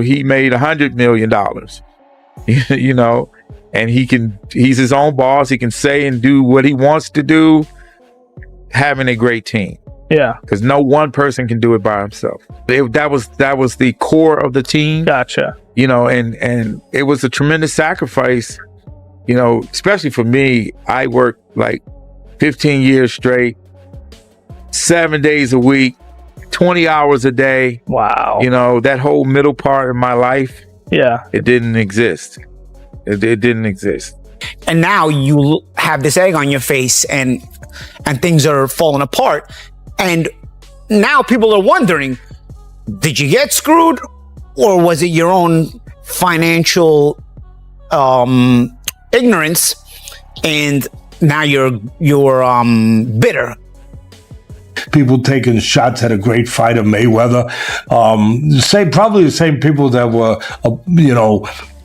he made $100 million, and he's his own boss. He can say and do what he wants to do, having a great team. Yeah. Because no one person can do it by himself. That was the core of the team. Gotcha. And it was a tremendous sacrifice, especially for me. I worked like 15 years straight, 7 days a week, 20 hours a day. Wow. That whole middle part of my life. Yeah. It didn't exist. It didn't exist. And now you have this egg on your face and things are falling apart. And now people are wondering, did you get screwed, or was it your own financial ignorance, and now you're bitter? People taking shots at a great fighter, Mayweather. Probably the same people that were,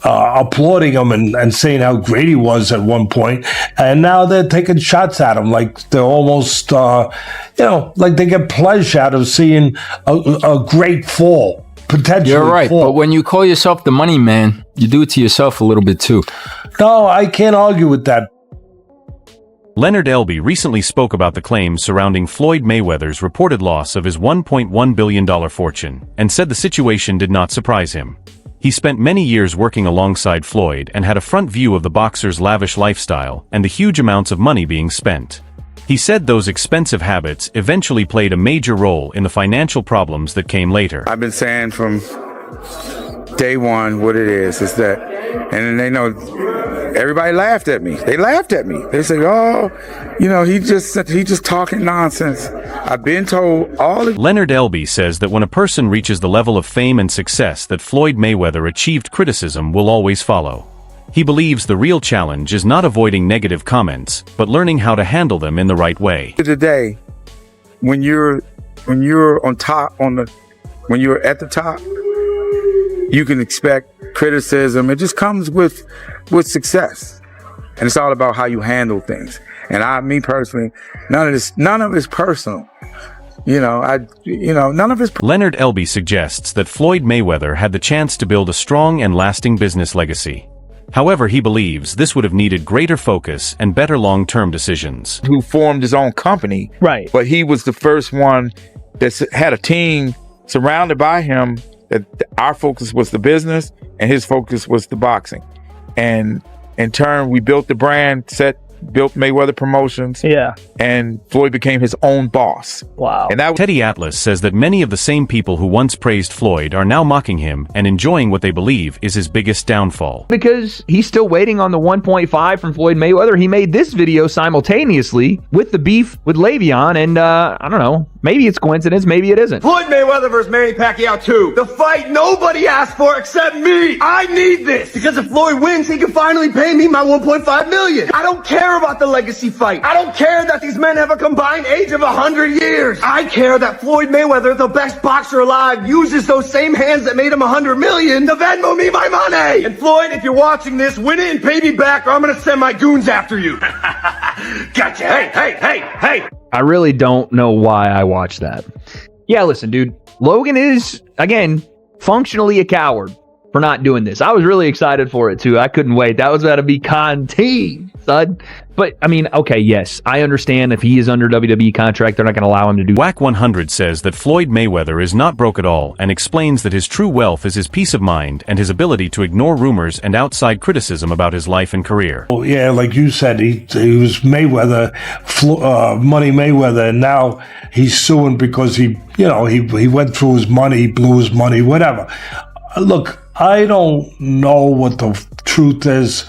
applauding him and saying how great he was at one point, and now they're taking shots at him like they're almost, like they get pleasure out of seeing a great fall. Potentially, you're right, fall. But when you call yourself the money man, you do it to yourself a little bit too. No, I can't argue with that. Leonard Ellerbe recently spoke about the claims surrounding Floyd Mayweather's reported loss of his $1.1 billion fortune, and said the situation did not surprise him. He spent many years working alongside Floyd and had a front view of the boxer's lavish lifestyle and the huge amounts of money being spent. He said those expensive habits eventually played a major role in the financial problems that came later. I've been saying from day one what it is that, and they know, everybody laughed at me. They laughed at me. They said, he just talking nonsense. I've been told all of... Leonard Ellerbe says that when a person reaches the level of fame and success that Floyd Mayweather achieved, criticism will always follow. He believes the real challenge is not avoiding negative comments, but learning how to handle them in the right way. Today, when you're on top, when you're at the top, you can expect criticism. It just comes with success, and it's all about how you handle things. And me personally, none of it's personal. None of it's... Leonard Ellerbe suggests that Floyd Mayweather had the chance to build a strong and lasting business legacy. However, he believes this would have needed greater focus and better long-term decisions. Who formed his own company. Right. But he was the first one that had a team surrounded by him, that our focus was the business and his focus was the boxing. And in turn, we built the brand, built Mayweather Promotions. Yeah. And Floyd became his own boss. Wow. And Teddy Atlas says that many of the same people who once praised Floyd are now mocking him and enjoying what they believe is his biggest downfall. Because he's still waiting on the 1.5 from Floyd Mayweather. He made this video simultaneously with the beef with Le'Veon, and I don't know, maybe it's coincidence, maybe it isn't. Floyd Mayweather versus Manny Pacquiao 2. The fight nobody asked for except me. I need this because if Floyd wins, he can finally pay me my $1.5 million. I don't care about the legacy fight. I don't care that these men have a combined age of 100 years. I care that Floyd Mayweather, the best boxer alive, uses those same hands that made him 100 million to Venmo me my money. And Floyd, if you're watching this, win it and pay me back or I'm gonna send my goons after you. Gotcha. Hey. I really don't know why I watched that. Yeah, listen, dude. Logan is, again, functionally a coward for not doing this. I was really excited for it, too. I couldn't wait. That was about to be content, son. But, I mean, okay, yes, I understand if he is under WWE contract, they're not going to allow him to do Whack 100 says that Floyd Mayweather is not broke at all and explains that his true wealth is his peace of mind and his ability to ignore rumors and outside criticism about his life and career. Well, yeah, like you said, he was Mayweather, Money Mayweather, and now he's suing because he went through his money, he blew his money, whatever. Look, I don't know what the truth is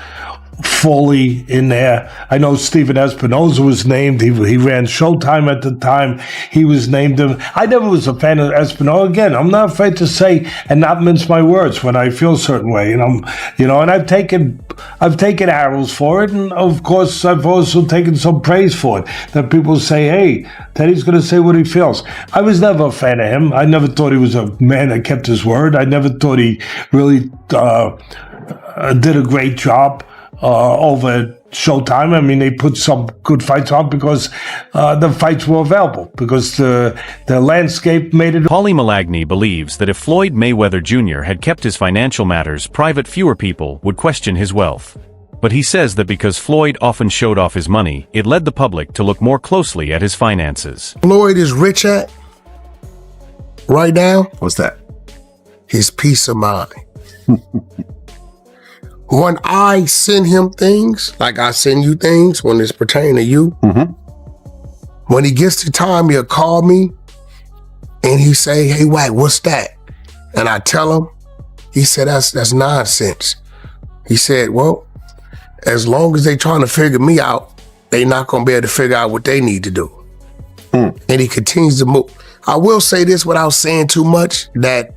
fully in there. I know Steven Espinoza was named. He ran Showtime at the time. He was named him. I never was a fan of Espinoza. Again, I'm not afraid to say and not mince my words when I feel a certain way. And I've taken arrows for it, and of course I've also taken some praise for it. That people say, "Hey, Teddy's going to say what he feels." I was never a fan of him. I never thought he was a man that kept his word. I never thought he really did a great job. over Showtime. I mean, they put some good fights on because the fights were available, because the landscape made it. Paulie Malagny believes that if Floyd Mayweather Jr. had kept his financial matters private, fewer people would question his wealth. But he says that because Floyd often showed off his money, it led the public to look more closely at his finances. Floyd is rich at right now. What's that? His peace of mind. When I send him things, like I send you things when it's pertaining to you, when he gets the time, he'll call me and he say, "Hey, Wack, what's that?" And I tell him, he said, that's nonsense. He said, well, as long as they trying to figure me out, they not going to be able to figure out what they need to do. And he continues to move. I will say this without saying too much, that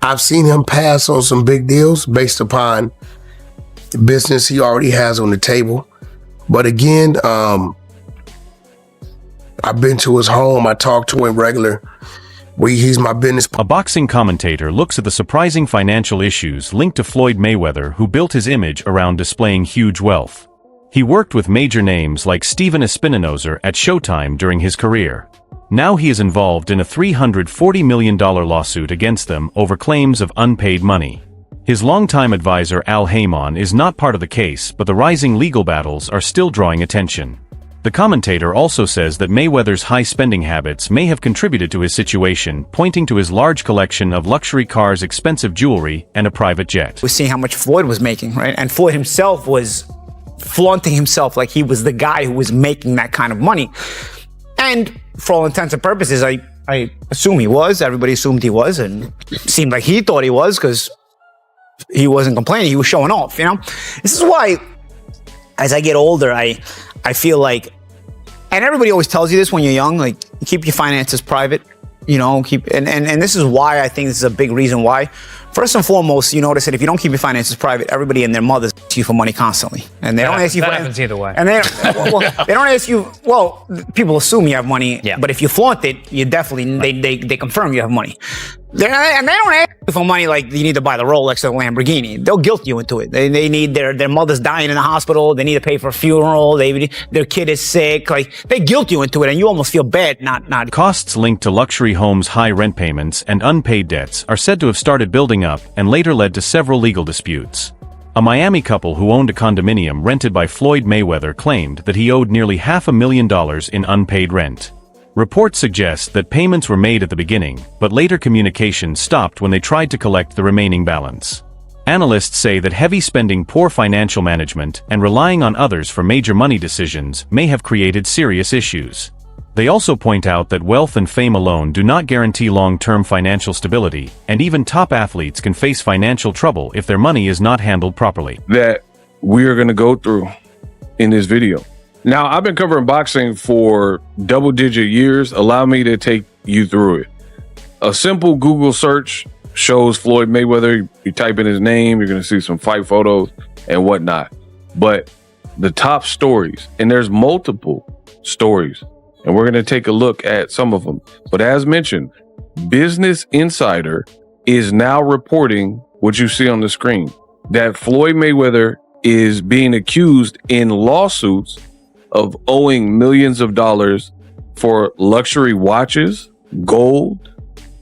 I've seen him pass on some big deals based upon the business he already has on the table. But again, I've been to his home. I talk to him regular. He's my business. A boxing commentator looks at the surprising financial issues linked to Floyd Mayweather, who built his image around displaying huge wealth. He worked with major names like Steven Espinoza at Showtime during his career. Now he is involved in a $340 million lawsuit against them over claims of unpaid money. His longtime advisor Al Haymon is not part of the case, but the rising legal battles are still drawing attention. The commentator also says that Mayweather's high spending habits may have contributed to his situation, pointing to his large collection of luxury cars, expensive jewelry, and a private jet. We're seeing how much Floyd was making, right? And Floyd himself was flaunting himself like he was the guy who was making that kind of money. And for all intents and purposes, I assume he was. Everybody assumed he was, and it seemed like he thought he was, because he wasn't complaining. He was showing off, you know? This is why, as I get older, I feel like, and everybody always tells you this when you're young, like, keep your finances private, you know, and this is why I think this is a big reason why. First and foremost, you notice that if you don't keep your finances private, everybody and their mothers ask you for money constantly. And they don't ask you for... That happens either way. And they don't ask you... Well, people assume you have money, but if you flaunt it, you definitely... They confirm you have money. And they don't ask you for money like you need to buy the Rolex or the Lamborghini. They'll guilt you into it. They need their mother's dying in the hospital. They need to pay for a funeral. Their kid is sick. Like, they guilt you into it, and you almost feel bad not... Costs linked to luxury homes, high rent payments, and unpaid debts are said to have started building up and later led to several legal disputes. A Miami couple who owned a condominium rented by Floyd Mayweather claimed that he owed nearly $500,000 in unpaid rent. Reports suggest that payments were made at the beginning, but later communication stopped when they tried to collect the remaining balance. Analysts say that heavy spending, poor financial management, and relying on others for major money decisions may have created serious issues. They also point out that wealth and fame alone do not guarantee long-term financial stability, and even top athletes can face financial trouble if their money is not handled properly. That we are going to go through in this video. Now, I've been covering boxing for double-digit years. Allow me to take you through it. A simple Google search shows Floyd Mayweather. You type in his name, you're going to see some fight photos and whatnot. But the top stories, and there's multiple stories, and we're going to take a look at some of them. But as mentioned, Business Insider is now reporting what you see on the screen, that Floyd Mayweather is being accused in lawsuits of owing millions of dollars for luxury watches, gold,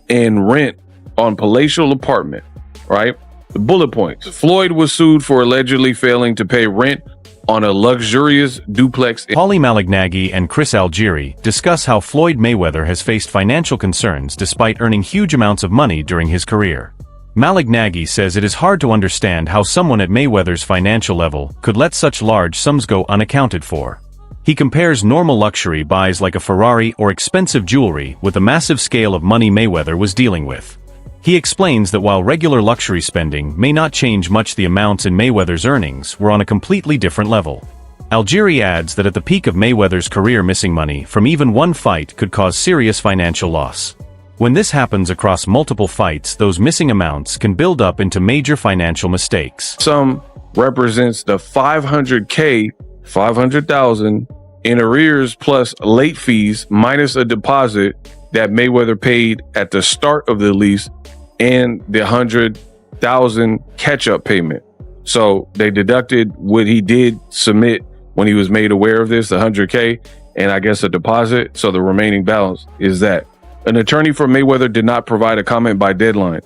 and rent on palatial apartment, right? The bullet points. Floyd was sued for allegedly failing to pay rent on a luxurious duplex. Paulie Malagny and Chris Algieri discuss how Floyd Mayweather has faced financial concerns despite earning huge amounts of money during his career. Malagny says it is hard to understand how someone at Mayweather's financial level could let such large sums go unaccounted for. He compares normal luxury buys like a Ferrari or expensive jewelry with the massive scale of money Mayweather was dealing with. He explains that while regular luxury spending may not change much, the amounts in Mayweather's earnings were on a completely different level. Algieri adds that at the peak of Mayweather's career, missing money from even one fight could cause serious financial loss. When this happens across multiple fights, those missing amounts can build up into major financial mistakes. Some represents the $500K, $500,000 in arrears plus late fees minus a deposit that Mayweather paid at the start of the lease and the $100,000 catch-up payment. So they deducted what he did submit when he was made aware of this, the $100K, and I guess a deposit. So the remaining balance is that. An attorney for Mayweather did not provide a comment by deadline.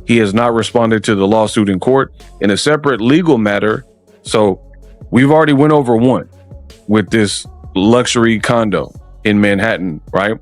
He has not responded to the lawsuit in court. In a separate legal matter, so we've already went over one with this luxury condo in Manhattan, right?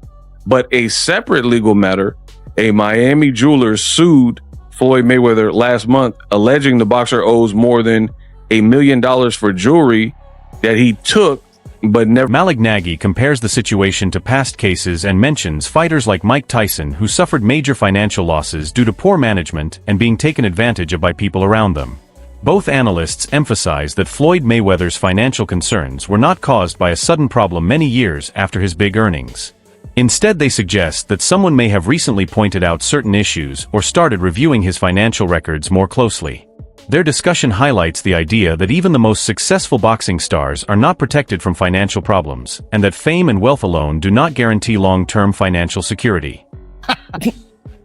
But a separate legal matter, a Miami jeweler sued Floyd Mayweather last month, alleging the boxer owes more than $1 million for jewelry that he took but never. Malignaggi compares the situation to past cases and mentions fighters like Mike Tyson who suffered major financial losses due to poor management and being taken advantage of by people around them. Both analysts emphasize that Floyd Mayweather's financial concerns were not caused by a sudden problem many years after his big earnings. Instead, they suggest that someone may have recently pointed out certain issues or started reviewing his financial records more closely. Their discussion highlights the idea that even the most successful boxing stars are not protected from financial problems, and that fame and wealth alone do not guarantee long-term financial security. I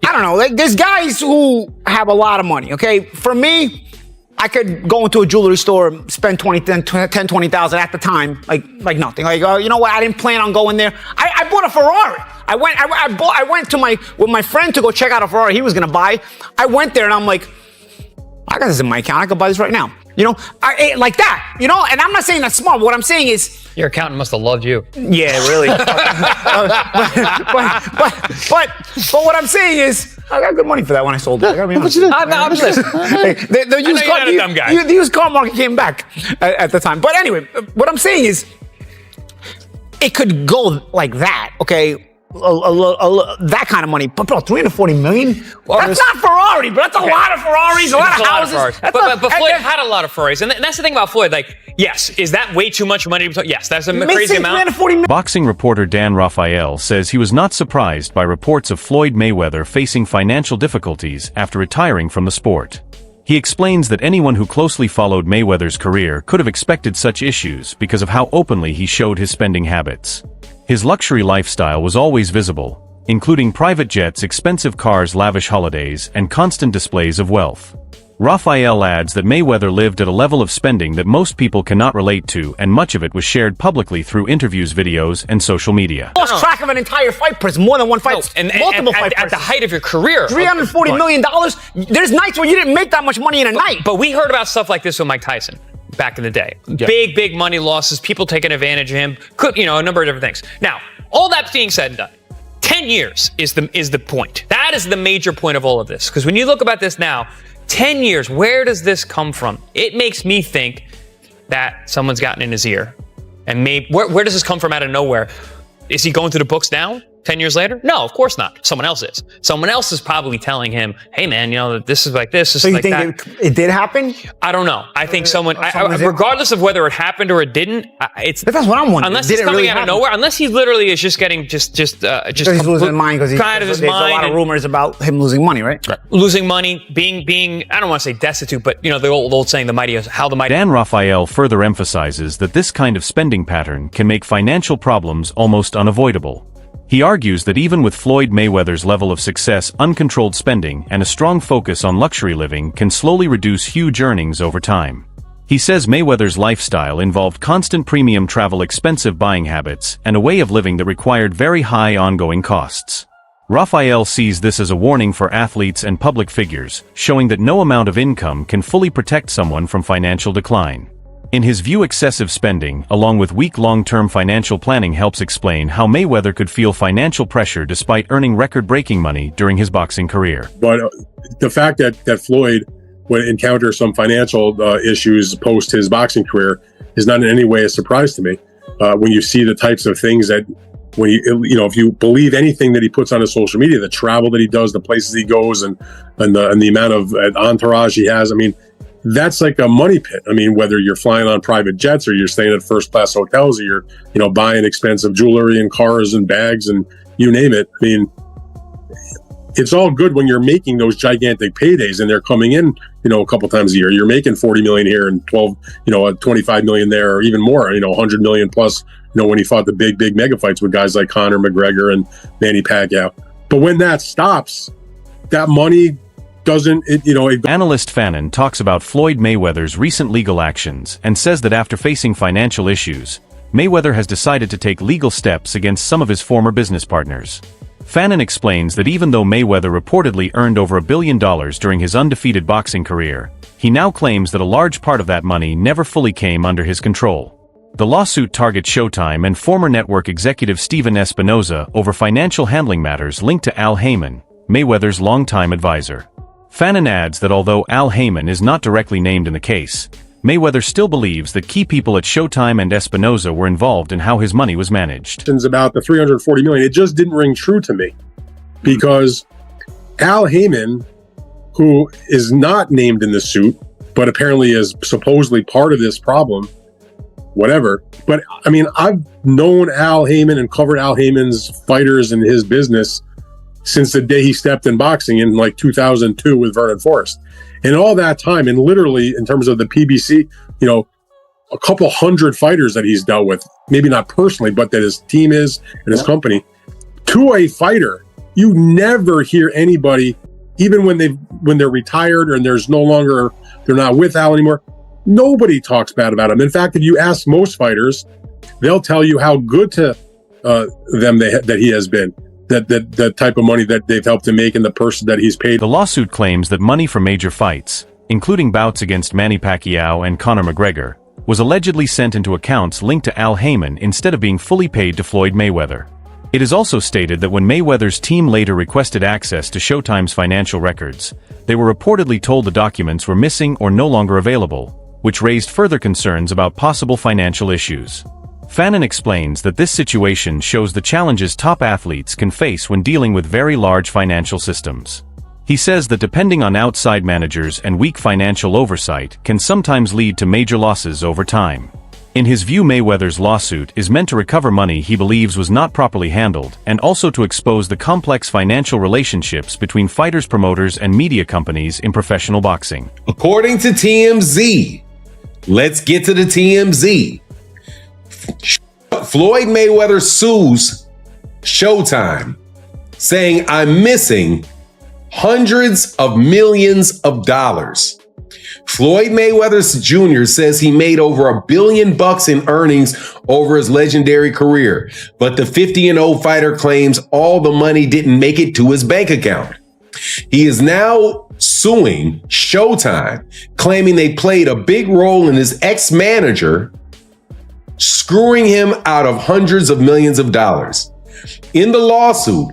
don't know. Like, there's guys who have a lot of money, okay? For me, I could go into a jewelry store, spend 20,000 at the time, like nothing. Like, you know what? I didn't plan on going there. I bought a Ferrari. I went to with my friend to go check out a Ferrari he was gonna buy. I went there and I'm like, I got this in my account. I could buy this right now. You know, like that. You know, and I'm not saying that's smart. What I'm saying is, your accountant must have loved you. Yeah, really. but what I'm saying is, I got good money for that when I sold it. I gotta be honest. I'm just listening. The used car market came back at the time. But anyway, what I'm saying is, it could go like that, okay? That kind of money, but bro, 340 million? Well, that's not Ferrari, but that's a lot of Ferraris, a lot of houses. But Floyd had a lot of Ferraris, and that's the thing about Floyd. Like, yes, is that way too much money? Yes, that's a crazy amount. Boxing reporter Dan Rafael says he was not surprised by reports of Floyd Mayweather facing financial difficulties after retiring from the sport. He explains that anyone who closely followed Mayweather's career could have expected such issues because of how openly he showed his spending habits. His luxury lifestyle was always visible, including private jets, expensive cars, lavish holidays, and constant displays of wealth. Rafael adds that Mayweather lived at a level of spending that most people cannot relate to, and much of it was shared publicly through interviews, videos, and social media. Lost track of an entire fight person, more than one fight, multiple fight at the height of your career. $340 million. There's nights where you didn't make that much money in a night. But we heard about stuff like this with Mike Tyson back in the day. Yeah. Big money losses, people taking advantage of him, a number of different things. Now, all that being said and done, 10 years is the point. That is the major point of all of this. Because when you look about this now, 10 years, where does this come from? It makes me think that someone's gotten in his ear. And maybe, where does this come from out of nowhere? Is he going through the books now? 10 years later? No, of course not. Someone else is. Someone else is probably telling him, hey man, this is like this, this is like that. So you think it did happen? I don't know. I think regardless of whether it happened or it didn't, that's what I'm wondering. Unless it's coming out of nowhere, unless he literally is just getting just he's losing his mind because there's a lot of rumors about him losing money, right? Losing money, being I don't want to say destitute, but the old saying, how the mighty. Dan Rafael further emphasizes that this kind of spending pattern can make financial problems almost unavoidable. He argues that even with Floyd Mayweather's level of success, uncontrolled spending and a strong focus on luxury living can slowly reduce huge earnings over time. He says Mayweather's lifestyle involved constant premium travel, expensive buying habits, and a way of living that required very high ongoing costs. Rafael sees this as a warning for athletes and public figures, showing that no amount of income can fully protect someone from financial decline. In his view, excessive spending, along with weak long-term financial planning, helps explain how Mayweather could feel financial pressure despite earning record-breaking money during his boxing career. But the fact that Floyd would encounter some financial issues post his boxing career is not in any way a surprise to me. When you see the types of things that, if you believe anything that he puts on his social media, the travel that he does, the places he goes, and the amount of entourage he has, that's like a money pit. Whether you're flying on private jets or you're staying at first class hotels or you're, buying expensive jewelry and cars and bags and you name it. It's all good when you're making those gigantic paydays and they're coming in, a couple times a year. You're making 40 million here and 25 million there, or even more, 100 million plus, when he fought the big mega fights with guys like Conor McGregor and Manny Pacquiao. But when that stops, that money doesn't, Analyst Fannin talks about Floyd Mayweather's recent legal actions and says that after facing financial issues, Mayweather has decided to take legal steps against some of his former business partners. Fannin explains that even though Mayweather reportedly earned over $1 billion during his undefeated boxing career, he now claims that a large part of that money never fully came under his control. The lawsuit targets Showtime and former network executive Steven Espinoza over financial handling matters linked to Al Heyman, Mayweather's longtime advisor. Fannin adds that although Al Heyman is not directly named in the case, Mayweather still believes that key people at Showtime and Espinoza were involved in how his money was managed. About the $340 million, it just didn't ring true to me, because Al Heyman, who is not named in the suit, but apparently is supposedly part of this problem, whatever. But I mean, I've known Al Heyman and covered Al Heyman's fighters and his business since the day he stepped in boxing in like 2002 with Vernon Forrest. And all that time, and literally in terms of the PBC, a couple hundred fighters that he's dealt with, maybe not personally, but that his team is and his company. To a fighter, you never hear anybody, even when they're retired and they're not with Al anymore, nobody talks bad about him. In fact, if you ask most fighters, they'll tell you how good to them that he has been. That type of money that they've helped him make and the person that he's paid. The lawsuit claims that money from major fights, including bouts against Manny Pacquiao and Conor McGregor, was allegedly sent into accounts linked to Al Heyman instead of being fully paid to Floyd Mayweather. It is also stated that when Mayweather's team later requested access to Showtime's financial records, they were reportedly told the documents were missing or no longer available, which raised further concerns about possible financial issues. Fannin explains that this situation shows the challenges top athletes can face when dealing with very large financial systems. He says that depending on outside managers and weak financial oversight can sometimes lead to major losses over time. In his view, Mayweather's lawsuit is meant to recover money he believes was not properly handled and also to expose the complex financial relationships between fighters, promoters, and media companies in professional boxing. According to TMZ, let's get to the TMZ. Floyd Mayweather sues Showtime, saying, "I'm missing hundreds of millions of dollars." Floyd Mayweather Jr. says he made over $1 billion in earnings over his legendary career, but the 50-0 fighter claims all the money didn't make it to his bank account. He is now suing Showtime, claiming they played a big role in his ex-manager screwing him out of hundreds of millions of dollars. In the lawsuit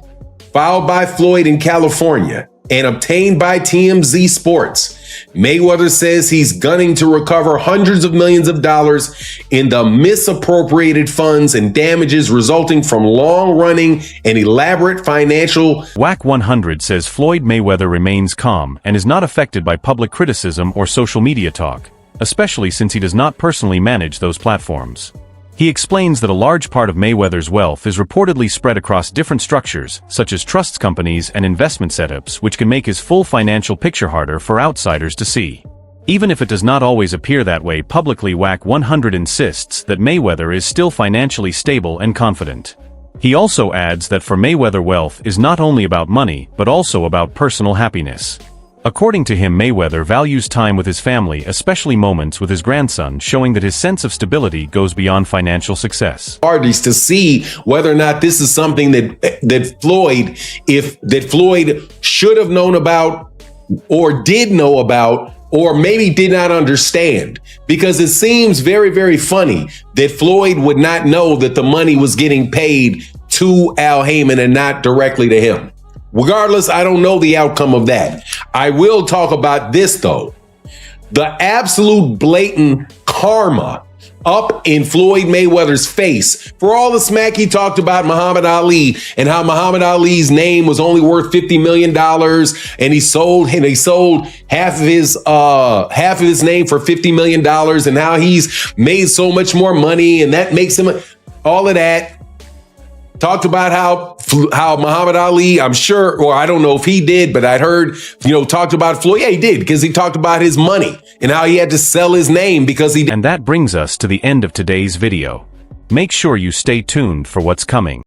filed by Floyd in California and obtained by TMZ Sports, Mayweather says he's gunning to recover hundreds of millions of dollars in the misappropriated funds and damages resulting from long-running and elaborate financial. WAC 100 says Floyd Mayweather remains calm and is not affected by public criticism or social media talk, especially since he does not personally manage those platforms. He explains that a large part of Mayweather's wealth is reportedly spread across different structures, such as trusts companies and investment setups, which can make his full financial picture harder for outsiders to see. Even if it does not always appear that way publicly, WAC 100 insists that Mayweather is still financially stable and confident. He also adds that for Mayweather, wealth is not only about money, but also about personal happiness. According to him, Mayweather values time with his family, especially moments with his grandson, showing that his sense of stability goes beyond financial success. Parties to see whether or not this is something that Floyd should have known about or did know about or maybe did not understand, because it seems very, very funny that Floyd would not know that the money was getting paid to Al Heyman and not directly to him. Regardless, I don't know the outcome of that. I will talk about this, though. The absolute blatant karma up in Floyd Mayweather's face for all the smack he talked about Muhammad Ali and how Muhammad Ali's name was only worth $50 million and he sold half of his name for $50 million and how he's made so much more money and that makes him all of that. Talked about how Muhammad Ali, I'm sure, or I don't know if he did, but I'd heard, talked about Floyd. Yeah, he did, because he talked about his money and how he had to sell his name because he did. And that brings us to the end of today's video. Make sure you stay tuned for what's coming.